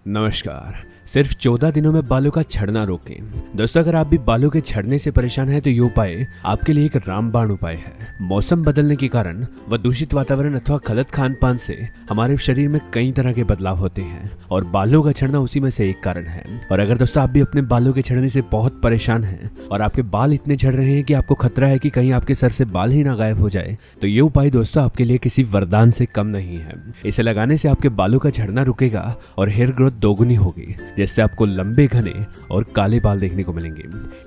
नमस्कार। सिर्फ 14 दिनों में बालों का झड़ना रोकें। दोस्तों, अगर आप भी बालों के झड़ने से परेशान हैं तो ये उपाय आपके लिए एक रामबाण उपाय है। मौसम बदलने के कारण व दूषित वातावरण अथवा गलत खान पान से हमारे शरीर में कई तरह के बदलाव होते हैं और बालों का झड़ना उसी में से एक कारण है। और अगर दोस्तों आप भी अपने बालों के झड़ने से बहुत परेशान हैं और आपके बाल इतने झड़ रहे हैं कि आपको खतरा है कि कहीं आपके सर से बाल ही ना गायब हो जाए, तो ये उपाय दोस्तों आपके लिए किसी वरदान से कम नहीं है। इसे लगाने से आपके बालों का झड़ना रुकेगा और हेयर ग्रोथ दोगुनी होगी, जिससे आपको लंबे, घने और काले बाल देखने को मिलेंगे।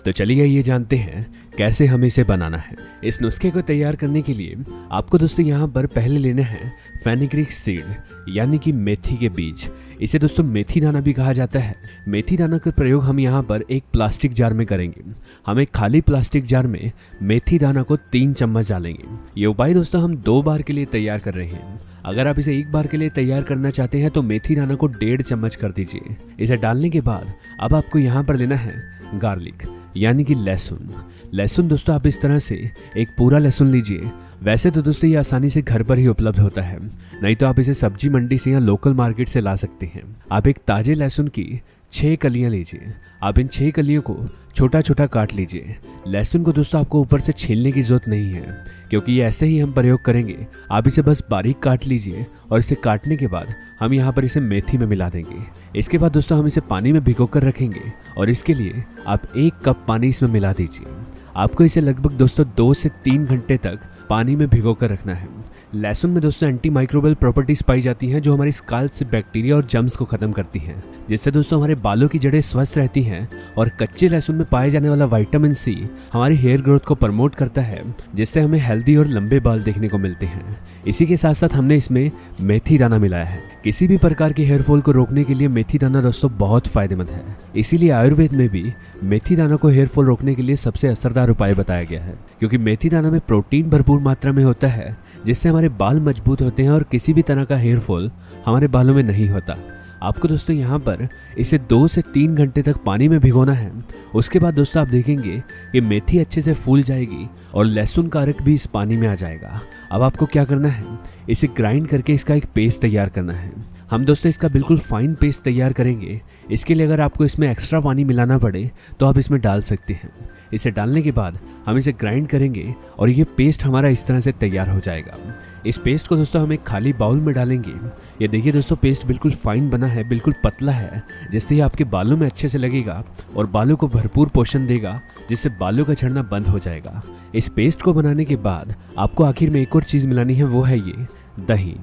तो चलिए ये जानते हैं कैसे हमें इसे बनाना है। इस नुस्खे को तैयार करने के लिए आपको दोस्तों यहाँ पर पहले लेना है फेनुग्रीक सीड, यानी कि मेथी के बीज। इसे दोस्तों मेथी दाना भी कहा जाता है। मेथी दाना का प्रयोग हम यहाँ पर एक प्लास्टिक जार में करेंगे। हम एक खाली प्लास्टिक जार में मेथी दाना को 3 चम्मच डालेंगे। ये उपाय दोस्तों हम 2 बार के लिए तैयार कर रहे हैं। अगर आप इसे एक बार के लिए तैयार करना चाहते हैं तो मेथी दाना को 1.5 चम्मच कर दीजिए। इसे डालने के बाद अब आपको यहाँ पर लेना है गार्लिक, यानी कि लहसुन। लहसुन दोस्तों आप इस तरह से एक पूरा लहसुन लीजिए। वैसे तो दोस्तों ये आसानी से घर पर ही उपलब्ध होता है, नहीं तो आप इसे सब्जी मंडी से या लोकल मार्केट से ला सकते हैं। आप एक ताजे लहसुन की 6 कलियां लीजिए। आप इन 6 कलियों को छोटा छोटा काट लीजिए। लहसुन को दोस्तों आपको ऊपर से छीलने की जरूरत नहीं है, क्योंकि ये ऐसे ही हम प्रयोग करेंगे। आप इसे बस बारीक काट लीजिए और इसे काटने के बाद हम यहाँ पर इसे मेथी में मिला देंगे। इसके बाद दोस्तों हम इसे पानी में भिगो कर रखेंगे और इसके लिए आप 1 कप पानी इसमें मिला दीजिए। आपको इसे लगभग दोस्तों 2 से 3 घंटे तक पानी में भिगो कर रखना है। लहसुन में दोस्तों एंटी माइक्रोबियल प्रॉपर्टीज पाई जाती हैं, जो हमारी स्काल्प से बैक्टीरिया और जर्म्स को खत्म करती हैं, जिससे दोस्तों हमारे बालों की जड़ें स्वस्थ रहती हैं। और कच्चे लहसुन में पाए जाने वाला विटामिन सी हमारी हेयर ग्रोथ को प्रमोट करता है, जिससे हमें हेल्दी और लंबे बाल देखने को मिलते हैं। इसी के साथ साथ हमने इसमें मेथी दाना मिलाया है। किसी भी प्रकार के हेयर फॉल को रोकने के लिए मेथी दाना दोस्तों बहुत फायदेमंद है। इसीलिए आयुर्वेद में भी मेथी दाना को हेयर फॉल रोकने के लिए सबसे असरदार उपाय बताया गया है, क्योंकि मेथी दाना में प्रोटीन भरपूर मात्रा में होता है, जिससे हमारे बाल मजबूत होते हैं और किसी भी तरह का हेयर फॉल हमारे बालों में नहीं होता। आपको दोस्तों यहाँ पर इसे 2 से 3 घंटे तक पानी में भिगोना है। उसके बाद दोस्तों आप देखेंगे कि मेथी अच्छे से फूल जाएगी और लहसुन का रस भी इस पानी में आ जाएगा। अब आपको क्या करना है, इसे ग्राइंड करके इसका एक पेस्ट तैयार करना है। हम दोस्तों इसका बिल्कुल फाइन पेस्ट तैयार करेंगे। इसके लिए अगर आपको इसमें एक्स्ट्रा पानी मिलाना पड़े तो आप इसमें डाल सकते हैं। इसे डालने के बाद हम इसे ग्राइंड करेंगे और ये पेस्ट हमारा इस तरह से तैयार हो जाएगा। इस पेस्ट को दोस्तों हम एक खाली बाउल में डालेंगे। ये देखिए दोस्तों पेस्ट बिल्कुल फाइन बना है, बिल्कुल पतला है, जिससे ये आपके बालों में अच्छे से लगेगा और बालों को भरपूर पोषण देगा, जिससे बालों का झड़ना बंद हो जाएगा। इस पेस्ट को बनाने के बाद आपको आखिर में एक और चीज़ मिलानी है, वो है ये दही।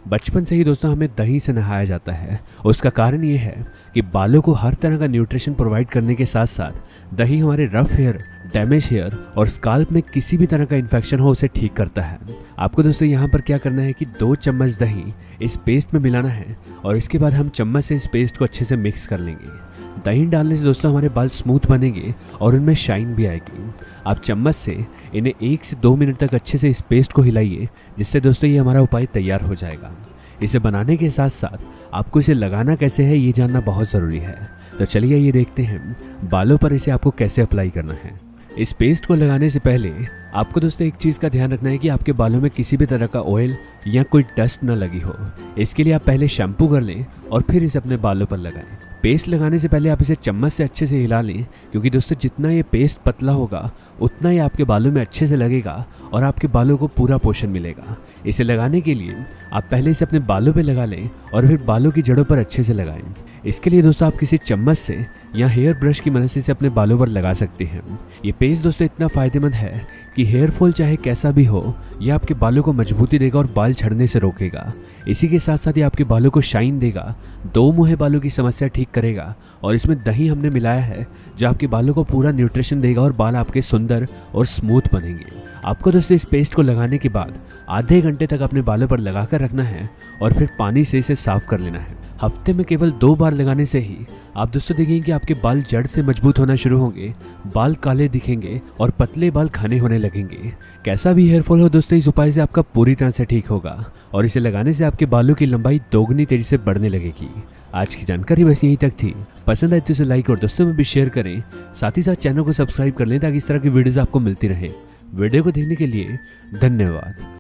बचपन से ही दोस्तों हमें दही से नहाया जाता है। उसका कारण ये है कि बालों को हर तरह का न्यूट्रिशन प्रोवाइड करने के साथ साथ दही हमारे रफ हेयर, डैमेज हेयर और स्काल्प में किसी भी तरह का इन्फेक्शन हो उसे ठीक करता है। आपको दोस्तों यहाँ पर क्या करना है कि 2 चम्मच दही इस पेस्ट में मिलाना है और इसके बाद हम चम्मच से इस पेस्ट को अच्छे से मिक्स कर लेंगे। दही डालने से दोस्तों हमारे बाल स्मूथ बनेंगे और उनमें शाइन भी आएगी। आप चम्मच से इन्हें 1 से 2 मिनट तक अच्छे से इस पेस्ट को हिलाइए, जिससे दोस्तों ये हमारा उपाय तैयार हो जाएगा। इसे बनाने के साथ साथ आपको इसे लगाना कैसे है ये जानना बहुत ज़रूरी है। तो चलिए ये देखते हैं बालों पर इसे आपको कैसे अप्लाई करना है। इस पेस्ट को लगाने से पहले आपको दोस्तों एक चीज़ का ध्यान रखना है कि आपके बालों में किसी भी तरह का ऑयल या कोई डस्ट ना लगी हो। इसके लिए आप पहले शैम्पू कर लें और फिर इसे अपने बालों पर लगाएं। पेस्ट लगाने से पहले आप इसे चम्मच से अच्छे से हिला लें, क्योंकि दोस्तों जितना ये पेस्ट पतला होगा उतना ही आपके बालों में अच्छे से लगेगा और आपके बालों को पूरा पोषण मिलेगा। इसे लगाने के लिए आप पहले इसे अपने बालों पे लगा लें और फिर बालों की जड़ों पर अच्छे से लगाएं। इसके लिए दोस्तों आप किसी चम्मच से या हेयर ब्रश की मदद से अपने बालों पर लगा सकते हैं। ये पेस्ट दोस्तों इतना फायदेमंद है कि हेयर फॉल चाहे कैसा भी हो, यह आपके बालों को मजबूती देगा और बाल झड़ने से रोकेगा। इसी के साथ साथ ये आपके बालों को शाइन देगा, 2 मुहे बालों की समस्या ठीक करेगा और इसमें दही हमने मिलाया है, जो आपके बालों को पूरा न्यूट्रिशन देगा और बाल आपके सुंदर और स्मूथ बनेंगे। आपको दोस्तों इस पेस्ट को लगाने के बाद आधे घंटे तक अपने बालों पर लगा कर रखना है और फिर पानी से इसे साफ कर लेना है। हफ्ते में केवल 2 बार लगाने से ही आप दोस्तों देखेंगे कि आपके बाल जड़ से मजबूत होना शुरू होंगे, बाल काले दिखेंगे और पतले बाल घने होने लगेंगे। कैसा भी हेयर फॉल हो दोस्तों, इस उपाय से आपका पूरी तरह से ठीक होगा और इसे लगाने से आपके बालों की लंबाई दोगुनी तेजी से बढ़ने लगेगी। आज की जानकारी बस यहीं तक थी। पसंद आए तो इसे लाइक और दोस्तों में भी शेयर करें। साथ ही साथ चैनल को सब्सक्राइब कर लें ताकि इस तरह की वीडियोस आपको मिलती रहे। वीडियो को देखने के लिए धन्यवाद।